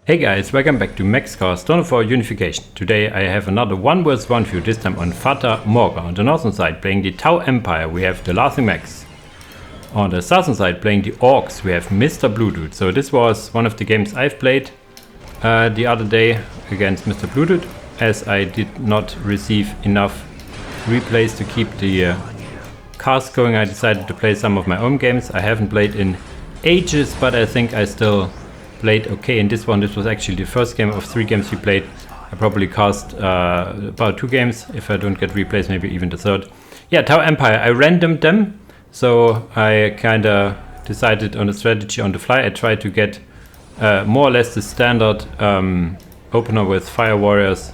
Hey guys, welcome back to MaxCast for Unification. Today I have another 1 vs 1 view, this time on Fata Morga. On the northern side playing the Tau Empire we have TheLaughingMax. On the southern side playing the Orks we have MrBlueDude. So this was one of the games I've played the other day against MrBlueDude. As I did not receive enough replays to keep the cast going, I decided to play some of my own games. I haven't played in ages, but I think I still played okay in this one. This was actually the first game of 3 games we played. I probably cast about 2 games if I don't get replays, maybe even the third. Yeah, Tau Empire, I randomed them, so I kinda decided on a strategy on the fly. I tried to get more or less the standard opener with Fire Warriors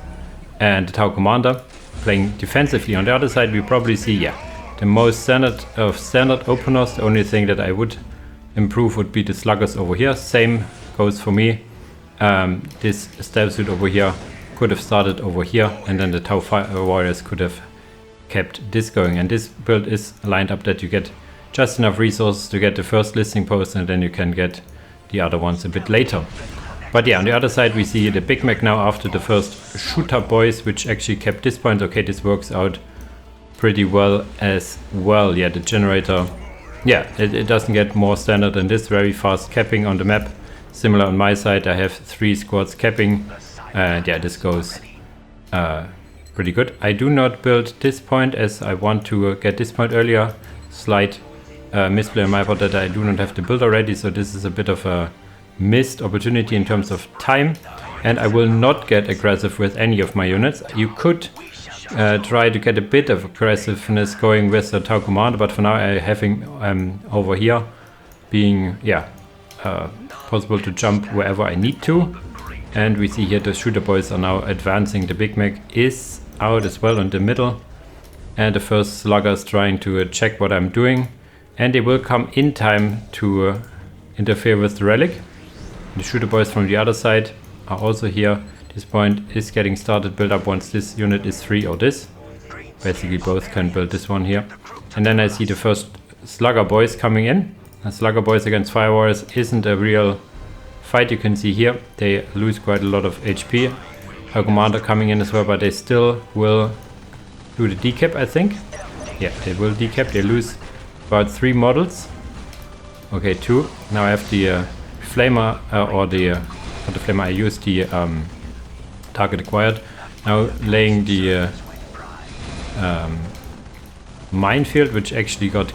and the Tau Commander, playing defensively. On the other side we probably see, yeah, the most standard of standard openers. The only thing that I would improve would be the sluggers over here. Same goes for me. This stealth suit over here could have started over here, and then the Tau Fire Warriors could have kept this going. And this build is lined up that you get just enough resources to get the first listing post, and then you can get the other ones a bit later. But yeah, on the other side we see the Big Mac now after the first shooter boys, which actually kept this point. Okay, this works out pretty well as well. Yeah, the generator, yeah, it doesn't get more standard than this. Very fast capping on the map. Similar on my side, I have 3 squads capping, and yeah, this goes pretty good. I do not build this point as I want to get this point earlier. Slight misplay on my part that I do not have the build already, so this is a bit of a missed opportunity in terms of time, and I will not get aggressive with any of my units. You could try to get a bit of aggressiveness going with the Tau Commander, but for now I having over here being, yeah, possible to jump wherever I need to. And we see here the shooter boys are now advancing. The Big Mac is out as well in the middle, and the first sluggers trying to check what I'm doing, and they will come in time to interfere with the relic. The shooter boys from the other side are also here. This point is getting started, build up once this unit is 3 or this. Basically both can build this one here. And then I see the first slugger boys coming in. Slugger boys against Fire Warriors isn't a real fight. You can see here they lose quite a lot of HP. Our commander coming in as well, but they still will do the decap, I think. Yeah, they will decap. They lose about 3 models. Okay, 2. Now I have the flamer, or the not the flamer. I use the target acquired. Now laying the minefield, which actually got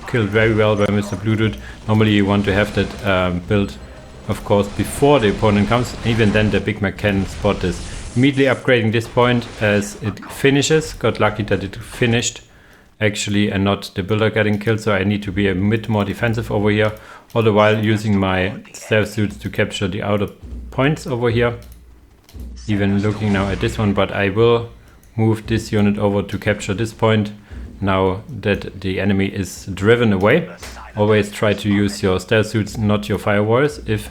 killed very well by MrBlueDude. Normally you want to have that built, of course, before the opponent comes. Even then the Big Mac can spot this. Immediately upgrading this point as it finishes. Got lucky that it finished actually and not the builder getting killed, so I need to be a bit more defensive over here, all the while using my stealth suits to capture the outer points over here. Even looking now at this one, but I will move this unit over to capture this point now that the enemy is driven away. Always try to use your stealth suits, not your Fire Warriors if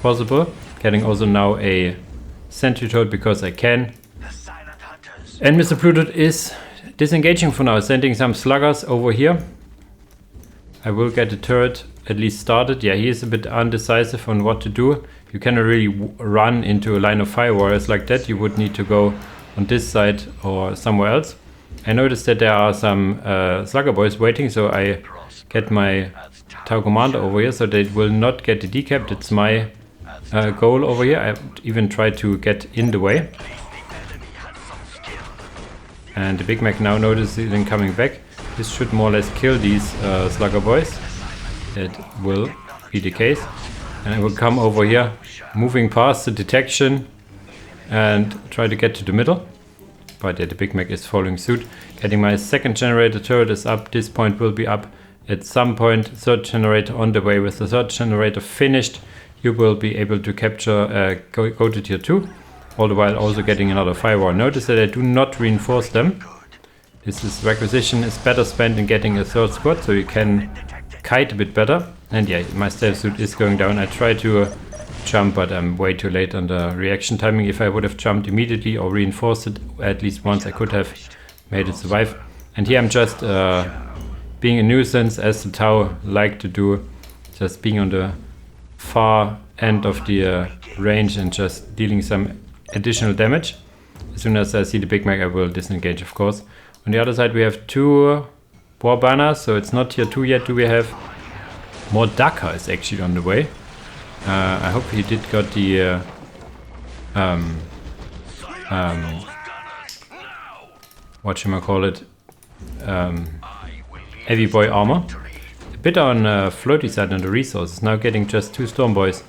possible. Getting also now a sentry turret because I can. And MrBlueDude is disengaging for now, sending some sluggers over here. I will get the turret at least started. Yeah, he is a bit undecisive on what to do. You cannot really run into a line of Fire Warriors like that. You would need to go on this side or somewhere else. I noticed that there are some slugger boys waiting, so I get my Tau Commander over here so they will not get the decap. That's my goal over here. I even tried to get in the way. And the Big Mac now notices them coming back. This should more or less kill these slugger boys. That will be the case. And I will come over here, moving past the detection, and try to get to the middle. But yeah, the Big Mac is following suit. Getting my second generator turret is up. This point will be up at some point. Third generator on the way. With the third generator finished, you will be able to capture, go to tier 2. All the while also getting another firewall. Notice that I do not reinforce them. This requisition is better spent in getting a third squad, so you can kite a bit better. And yeah, my stealth suit is going down. I try to jump, but I'm way too late on the reaction timing. If I would have jumped immediately or reinforced it at least once, I could have made it survive. And here I'm just being a nuisance, as the Tau like to do, just being on the far end of the range and just dealing some additional damage. As soon as I see the Big Mac, I will disengage, of course. On the other side, we have 2 war banners, so it's not tier 2 yet. Do we have more Daka is actually on the way. I hope he did got the whatchamacallit, heavy boy armor. A bit on floaty side on the resources, now getting just 2 Stormboys.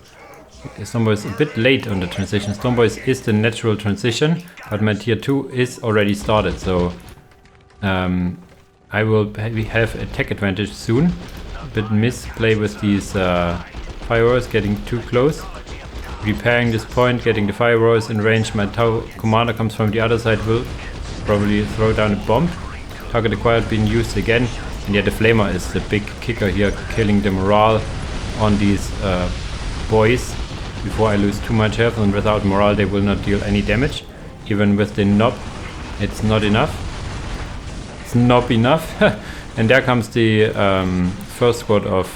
Stormboys a bit late on the transition. Stormboys is the natural transition, but my tier 2 is already started, so I will have attack advantage soon. A bit misplay with these firewalls, getting too close. Repairing this point, getting the firewalls in range. My Tau commander comes from the other side, will probably throw down a bomb. Target acquired, being used again. And yeah, the flamer is the big kicker here, killing the morale on these boys before I lose too much health, and without morale they will not deal any damage. Even with the knob, it's not enough. It's not enough. And there comes the first squad of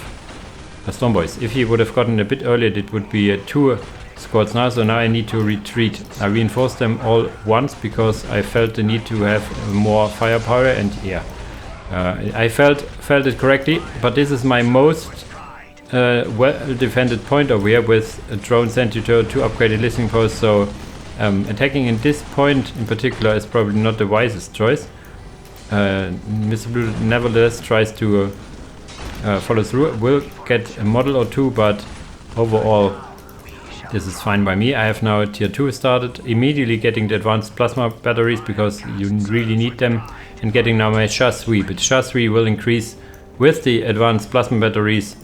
Stormboys. If he would have gotten a bit earlier, it would be 2 squads now, so now I need to retreat. I reinforced them all once because I felt the need to have more firepower, and yeah, I felt it correctly, but this is my most well defended point over here with a drone sentry turret, 2 upgraded listening posts, so attacking in this point in particular is probably not the wisest choice. MrBlueDude nevertheless tries to follow through. Will get a model or 2, but overall this is fine by me. I have now tier 2 started, immediately getting the advanced plasma batteries because you really need them, and getting now my SHA-3. But SHA-3 will increase with the advanced plasma batteries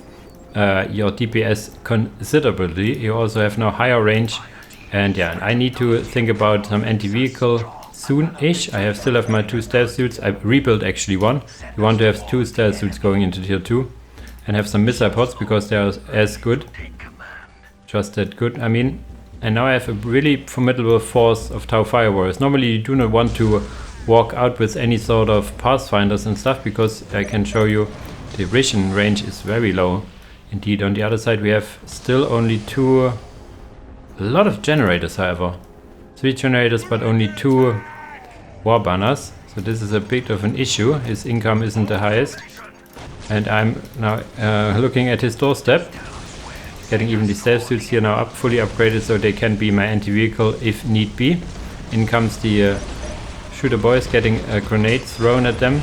your DPS considerably. You also have now higher range, and yeah, I need to think about some anti-vehicle soon-ish. I still have my 2 stealth suits. I rebuilt actually one. You want to have 2 stealth suits going into tier 2 and have some missile pods because they are as good. Just that good, I mean. And now I have a really formidable force of Tau Firewalls. Normally you do not want to walk out with any sort of pathfinders and stuff because I can show you the vision range is very low. Indeed, on the other side we have still only 2, a lot of generators however. 3 generators but only 2 war banners. So this is a bit of an issue. His income isn't the highest. And I'm now looking at his doorstep. Getting even the stealth suits here now fully upgraded so they can be my anti-vehicle if need be. In comes the shooter boys, getting grenades thrown at them.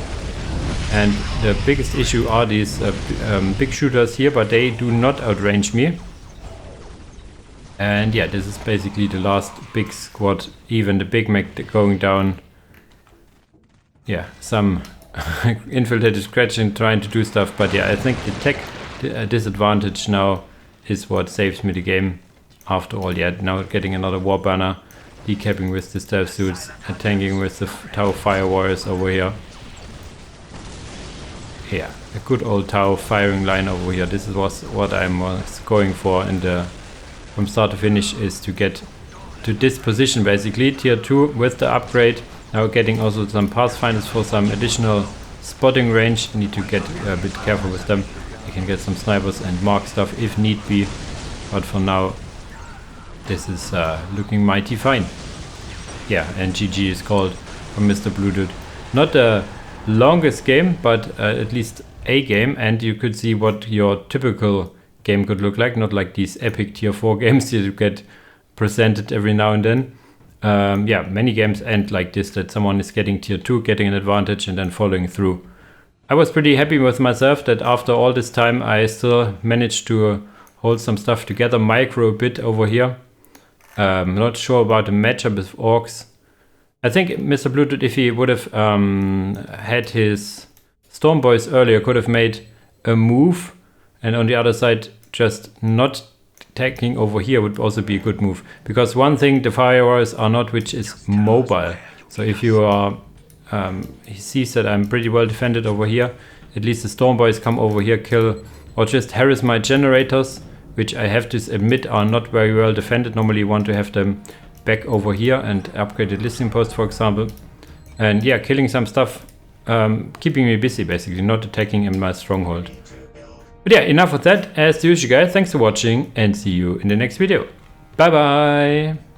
And the biggest issue are these big shooters here, but they do not outrange me. And yeah, this is basically the last big squad. Even the Big Mac going down. Yeah, some infiltrated scratching, trying to do stuff. But yeah, I think the tech disadvantage now is what saves me the game. After all, yeah, now getting another war banner, decapping with the stealth suits, attacking with the Tau Fire Warriors over here. Yeah, a good old Tau firing line over here. This was what I'm going for in the from start to finish, is to get to this position basically. Tier 2 with the upgrade. Now getting also some pathfinders for some additional spotting range. I need to get a bit careful with them. I can get some snipers and mark stuff if need be. But for now, this is looking mighty fine. Yeah, and GG is called from MrBlueDude. Not the longest game, but at least a game. And you could see what your typical game could look like. Not like these epic tier 4 games that you get presented every now and then. Yeah, many games end like this, that someone is getting tier 2, getting an advantage and then following through. I was pretty happy with myself that after all this time I still managed to hold some stuff together, micro a bit over here. Not sure about the matchup with Orks. I think MrBlueDude, if he would have had his Stormboys earlier, could have made a move, and on the other side just not attacking over here would also be a good move. Because one thing the firewalls are not, which is mobile. So if you are, he sees that I'm pretty well defended over here, at least the Stormboys come over here, kill, or just harass my generators, which I have to admit are not very well defended. Normally you want to have them back over here and upgraded listening post, for example. And yeah, killing some stuff, keeping me busy basically, not attacking in my stronghold. But yeah, enough of that. As usual guys, thanks for watching and see you in the next video. Bye bye!